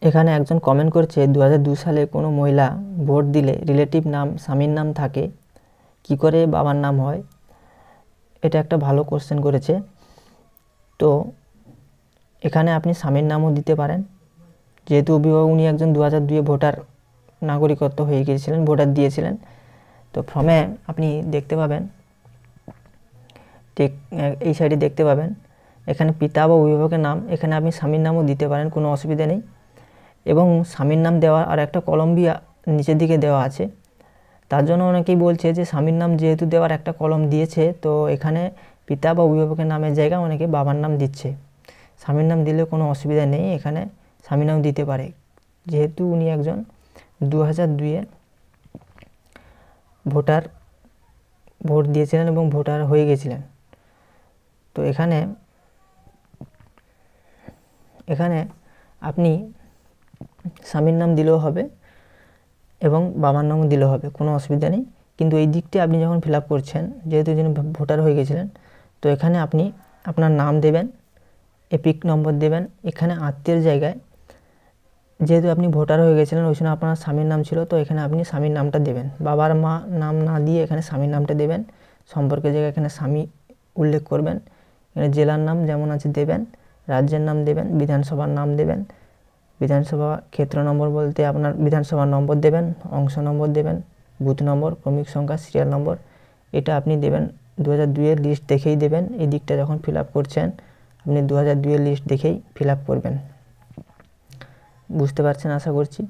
এখানে একজন কমেন্ট করছে 2002 সালে কোনো মহিলা ভোট দিলে রিলেটিভ নাম স্বামীর নাম থাকে, কি করে বাবার নাম হয়? এটা একটা ভালো কোশ্চেন করেছে। তো এখানে আপনি স্বামীর নামও দিতে পারেন, যেহেতু অভিভাবক উনি একজন 2002 ভোটার নাগরিকত্ব হয়ে গিয়েছিলেন, ভোটার দিয়েছিলেন। তো ফর্মে আপনি দেখতে পাবেন, ঠিক এই সাইডে দেখতে পাবেন এখানে পিতা বা অভিভাবকের নাম, এখানে আপনি স্বামীর নামও দিতে পারেন, কোনো অসুবিধা নেই। এবং স্বামীর নাম দেওয়ার আর একটা কলম বি নিচের দিকে দেওয়া আছে। তার জন্য অনেকেই বলছে যে স্বামীর নাম যেহেতু দেওয়ার একটা কলম দিয়েছে, তো এখানে পিতা বা অভিভাবকের নামের জায়গায় অনেকে বাবার নাম দিচ্ছে। স্বামীর নাম দিলে কোনো অসুবিধা নেই, এখানে স্বামীর নাম দিতে পারে, যেহেতু উনি একজন 2002 ভোটার, ভোট দিয়েছিলেন এবং ভোটার হয়ে গেছিলেন। তো এখানে আপনি স্বামীর নাম দিলেও হবে এবং বাবার নামও দিলেও হবে, কোনো অসুবিধা নেই। কিন্তু এই দিকটি আপনি যখন ফিল আপ করছেন, যেহেতু যিনি ভোটার হয়ে গেছিলেন, তো এখানে আপনি আপনার নাম দেবেন, এপিক নম্বর দেবেন। এখানে আত্মীয়ের জায়গায়, যেহেতু আপনি ভোটার হয়ে গেছিলেন ওই সময় আপনার স্বামীর নাম ছিল, তো এখানে আপনি স্বামীর নামটা দেবেন, বাবার মা নাম না দিয়ে এখানে স্বামীর নামটা দেবেন। সম্পর্কের জায়গায় এখানে স্বামী উল্লেখ করবেন। এখানে জেলার নাম যেমন আছে দেবেন, রাজ্যের নাম দেবেন, বিধানসভার নাম দেবেন। বিধানসভা ক্ষেত্র নম্বর বলতে আপনার বিধানসভার নম্বর দেবেন, অংশ নম্বর দেবেন, বুথ নম্বর, ক্রমিক সংখ্যা, সিরিয়াল নম্বর, এটা আপনি দেবেন। 2002 লিস্ট দেখেই দেবেন। এই দিকটা যখন ফিল আপ করছেন আপনি 2002 লিস্ট দেখেই ফিল আপ করবেন। বুঝতে পারছেন আশা করছি।